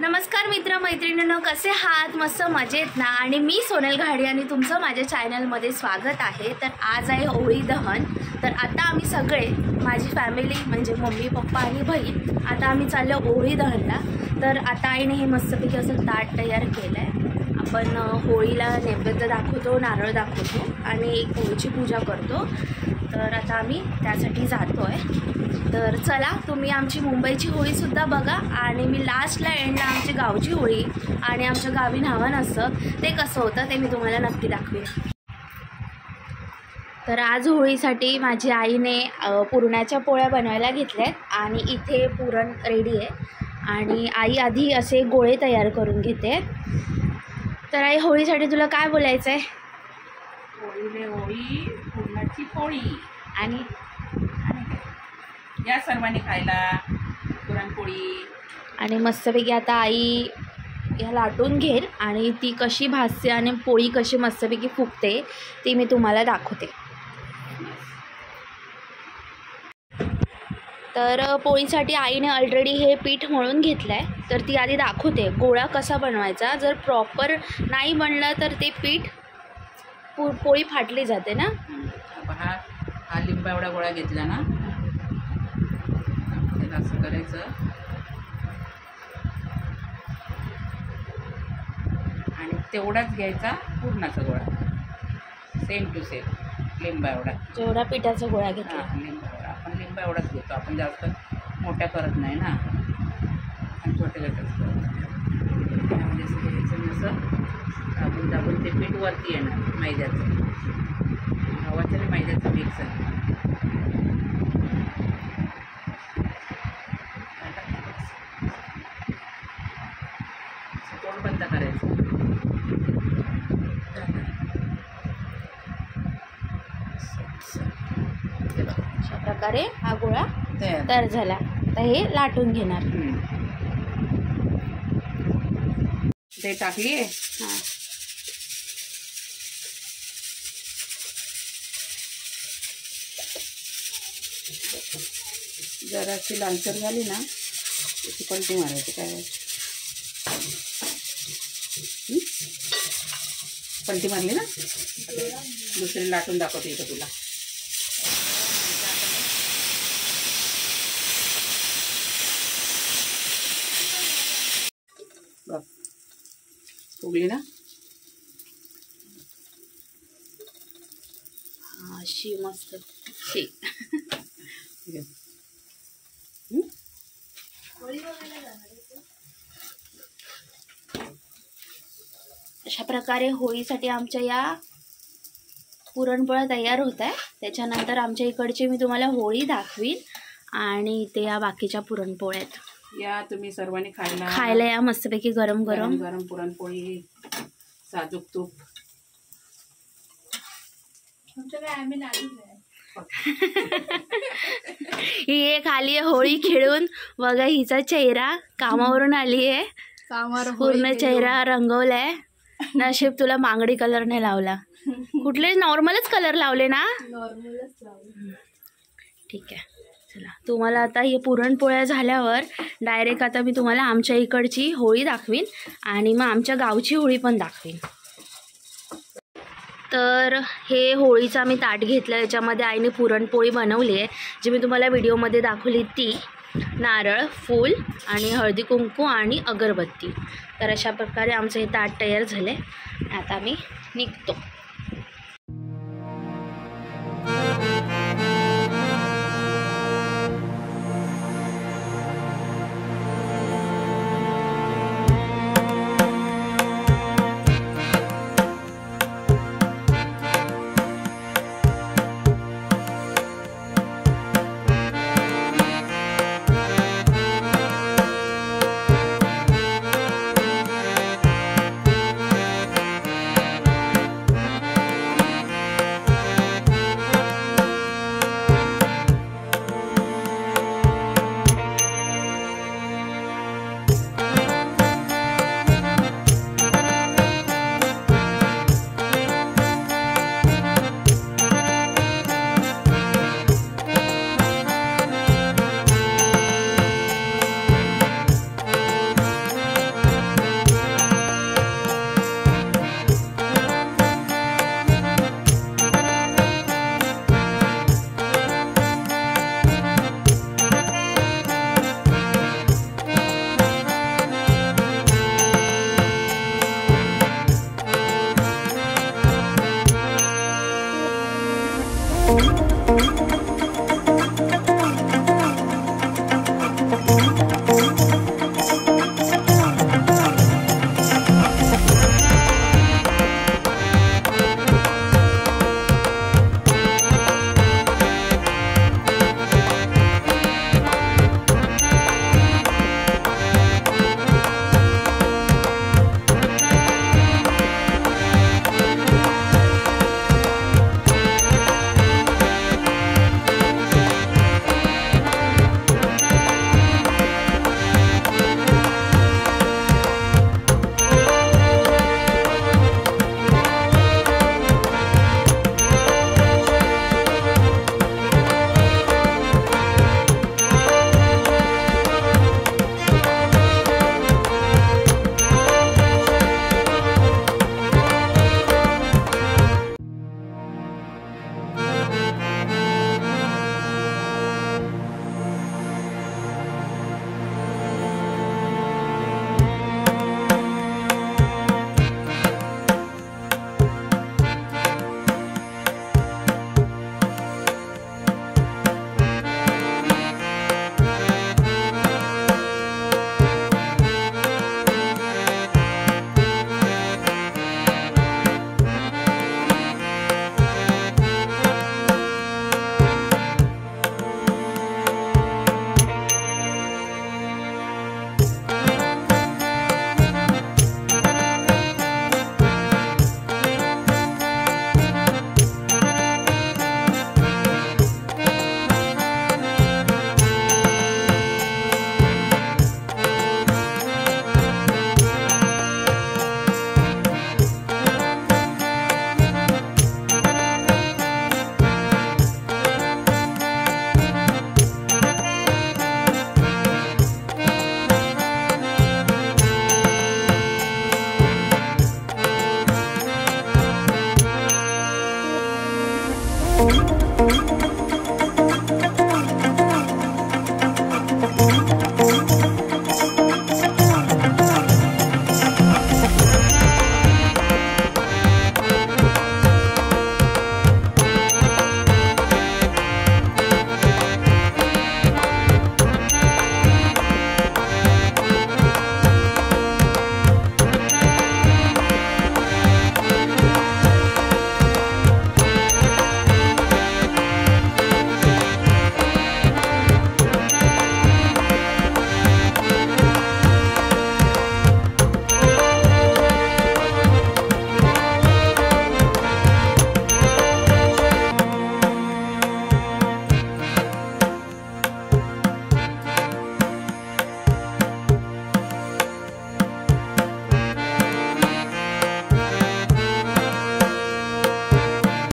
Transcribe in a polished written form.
नमस्कार मित्र मैत्रिणींनो, कसे आहात? मस्त मजेत ना? आणि मी सोनल घाडी आणि तुमचं माझ्या चॅनलमध्ये स्वागत आहे। तर आज आहे होळी दहन। तर आता आम्ही सगळे, माझी फॅमिली म्हणजे मम्मी पप्पा आणि बहीण, आता आम्ही चाललो होळी दहनला। तर आता आईने हे मस्तपैकी असं ताट तयार केलं आहे। आपण होळीला नैवेद्य दाखवतो, नारळ दाखवतो आणि एक होळीची पूजा करतो। तर आता आम्ही त्यासाठी जातो आहे। तर चला, तुम्ही आमची मुंबईची होळीसुद्धा बघा आणि मी लास्टला एंडला आमची गावची होळी आणि आमच्या गावी नावं असतं ते कसं होतं ते मी तुम्हाला नक्की दाखवेन। तर आज होळीसाठी माझी आईने पुरणाच्या पोळ्या बनवायला घेतल्यात आणि इथे पुरण रेडी आहे आणि आई आधी असे गोळे तयार करून घेते। तर आई, होळीसाठी तुला काय बोलायचं आहे? होळीले होळी, पुरणाची पोळी आणि या सर्वांनी खायला पुरणपोळी। आणि मस्तपैकी आता आई ह्या लाटून घेईल आणि ती कशी भाजते आणि पोळी कशी मस्तपैकी फुगते ती मी तुम्हाला दाखवते। तर पोळीसाठी आईने ऑलरेडी हे पीठ मळून घेतलं आहे। तर ती आधी दाखवते गोळा कसा बनवायचा। जर प्रॉपर नाही बनलं तर ते पीठ पोळी फाटली जाते ना। हा लिंबा एवढा गोळा घेतला ना, असं करायचं आणि तेवढाच घ्यायचा पुरणाचा गोळा, सेम टू सेम लिंबा एवढा, जेवढा पिठाचा गोळा घेतला लिंबा एवढा। आपण लिंबा एवढाच घेतो, आपण जास्त मोठ्या करत नाही ना, आणि छोटे गटच करतो। त्यामध्ये असं घ्यायचं, असं दाबून दाबून ते पीठ वरती येणार मैद्याचं, गव्हाचं आणि मैद्याचं मिक्स आहे। बंद करायचं। अशा प्रकारे हा गोळा तयार झाला। तर हे लाटून घेणार। ते टाकली आहे। जराशी लालसर झाली ना, त्याची पलटी मारायची। काय पलटी मारली ना, दुसरी लाटून दाखवते इथं तुला। बघ, फुगली ना। अशी मस्त अशा प्रकारे होळीसाठी आमच्या या पुरणपोळ्या तयार होत आहे। त्याच्यानंतर आमच्या इकडची मी तुम्हाला होळी दाखवीन आणि इथे या बाकीच्या पुरणपोळ्या आहेत। या तुम्ही सर्वांनी खायला या मस्तपैकी गरम गरम गरम पुरणपोळी, साजूक तूप। ही एक आली आहे होळी खेळून, बघा हिचा चेहरा कामावरून आली आहे, पूर्ण चेहरा रंगवलाय। नशीब तुला मांगडी कलर नाही लावला, कुठले नॉर्मलच कलर लावले ना? ठीक आहे, चला तुम्हाला आता हे पुरणपोळ्या झाल्यावर डायरेक्ट आता मी तुम्हाला आमच्या इकडची होळी दाखवीन आणि मग आमच्या गावची होळी पण दाखवीन। तर हे होळीचा मी ताट घेतलं, याच्यामध्ये आईने पुरणपोळी बनवली आहे, जी मी तुम्हाला व्हिडिओमध्ये दाखवली ती। नारळ, फूल आणि हळदी कुंकू आणि अगरबत्ती। तर अशा प्रकारे आमचं हे ताट तयार झालं आहे। आता मी निघतो।